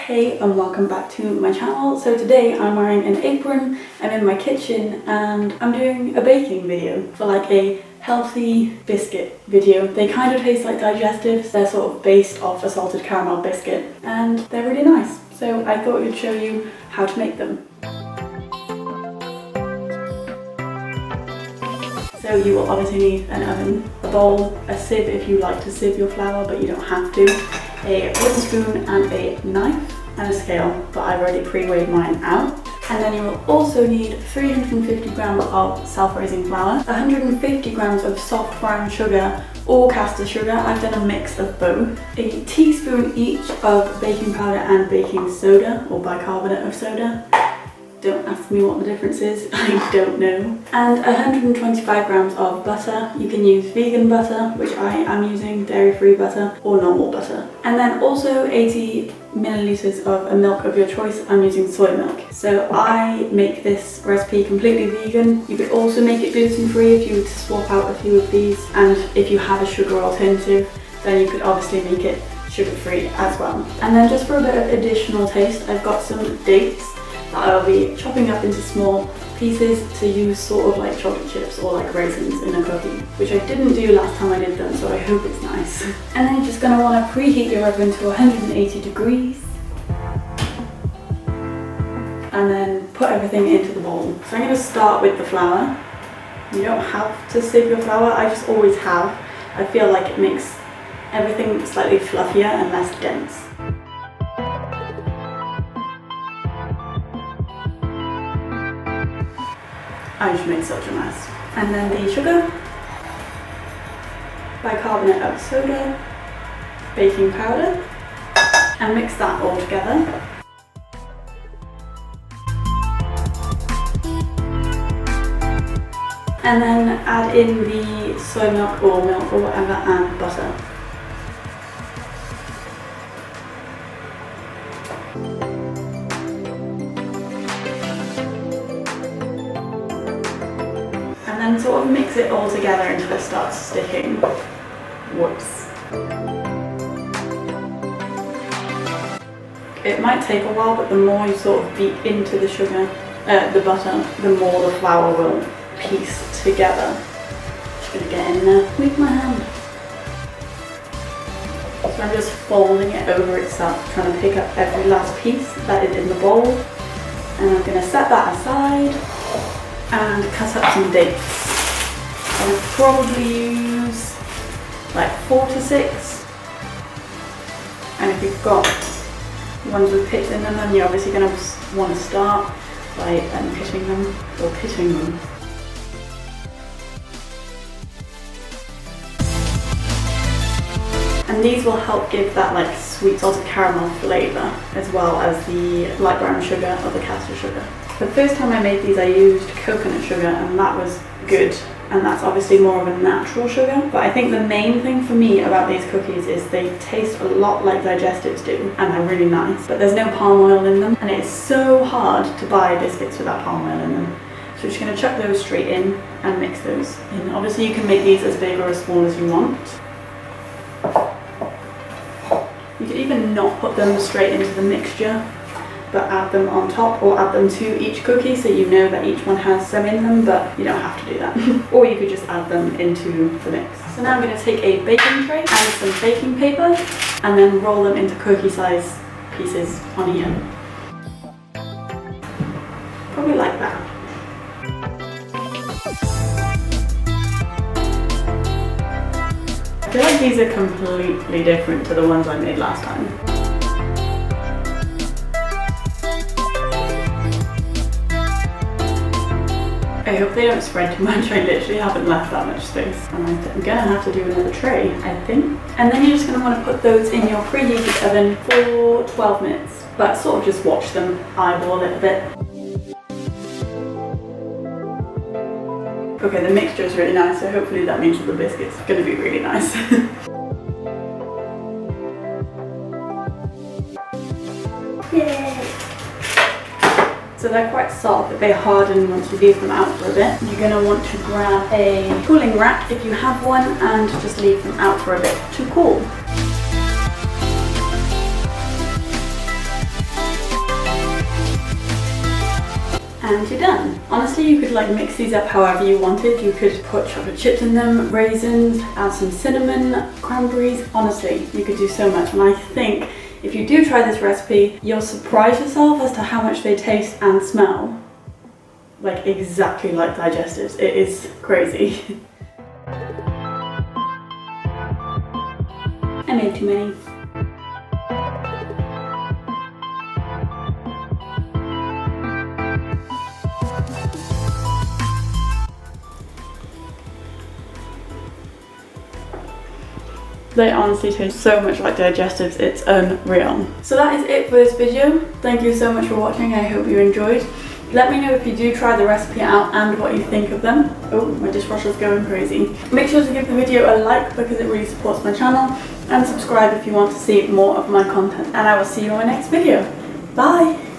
Hey and welcome back to my channel. So today I'm wearing an apron, I'm in my kitchen and I'm doing a baking video for like a healthy biscuit video. They kind of taste like Digestives. They're sort of based off a salted caramel biscuit and they're really nice. So I thought I'd show you how to make them. So you will obviously need an oven, a bowl, a sieve if you like to sieve your flour but you don't have to, a wooden spoon and a knife and a scale, but I've already pre-weighed mine out. And then you will also need 350 grams of self-raising flour, 150 grams of soft brown sugar or caster sugar. I've done a mix of both, a teaspoon each of baking powder and baking soda or bicarbonate of soda. Don't ask me what the difference is, I don't know. And 125 grams of butter. You can use vegan butter, which I am using, dairy-free butter, or normal butter. And then also 80 milliliters of a milk of your choice. I'm using soy milk. So I make this recipe completely vegan. You could also make it gluten-free if you were to swap out a few of these. And if you have a sugar alternative, then you could obviously make it sugar-free as well. And then just for a bit of additional taste, I've got some dates that I'll be chopping up into small pieces to use sort of like chocolate chips or like raisins in a cookie, which I didn't do last time I did them, so I hope it's nice. And then you're just going to want to preheat your oven to 180 degrees and then put everything into the bowl. So I'm going to start with the flour. You don't have to sieve your flour, I just always have. I feel like it makes everything slightly fluffier and less dense. I just made such a mess. And then the sugar, bicarbonate of soda, baking powder, and mix that all together. And then add in the soy milk or milk or whatever and butter. And sort of mix it all together until it starts sticking. Whoops. It might take a while, but the more you sort of beat into the sugar, the butter, the more the flour will piece together. Just gonna get in there with my hand. So I'm just folding it over itself, trying to pick up every last piece that is in the bowl. And I'm gonna set that aside and cut up some dates. I would probably use like 4 to 6. And if you've got ones with pits in them, then you're obviously going to want to start by pitting them or pitting them. And these will help give that like sweet salted caramel flavour as well as the light brown sugar or the caster sugar. The first time I made these I used coconut sugar and that was good, and that's obviously more of a natural sugar, but I think the main thing for me about these cookies is they taste a lot like Digestives do and they're really nice, but there's no palm oil in them and it's so hard to buy biscuits without palm oil in them. So we're just going to chuck those straight in and mix those in. Obviously you can make these as big or as small as you want. You could even not put them straight into the mixture, but add them on top or add them to each cookie so you know that each one has some in them, but you don't have to do that. Or you could just add them into the mix. So now I'm going to take a baking tray and some baking paper and then roll them into cookie size pieces on here. Probably like that. I feel like these are completely different to the ones I made last time. I hope they don't spread too much, I literally haven't left that much space. And I'm gonna have to do another tray, I think. And then you're just gonna wanna put those in your preheated oven for 12 minutes. But sort of just watch them eyeball it a bit. Okay, the mixture is really nice, so hopefully that means that the biscuit's gonna be really nice. Yay! So they're quite soft, but they harden once you leave them out for a bit. You're going to want to grab a cooling rack if you have one and just leave them out for a bit to cool. you're done. Honestly, you could like mix these up however you wanted. You could put chocolate chips in them, raisins, add some cinnamon, cranberries. Honestly, you could do so much. And I think if you do try this recipe, you'll surprise yourself as to how much they taste and smell like exactly like Digestives. It is crazy. I made too many. They honestly taste so much like Digestives, it's unreal. So that is it for this video. Thank you so much for watching, I hope you enjoyed. Let me know if you do try the recipe out and what you think of them. Oh, my dishwasher's going crazy. Make sure to give the video a like because it really supports my channel, and subscribe if you want to see more of my content. And I will see you in my next video. Bye!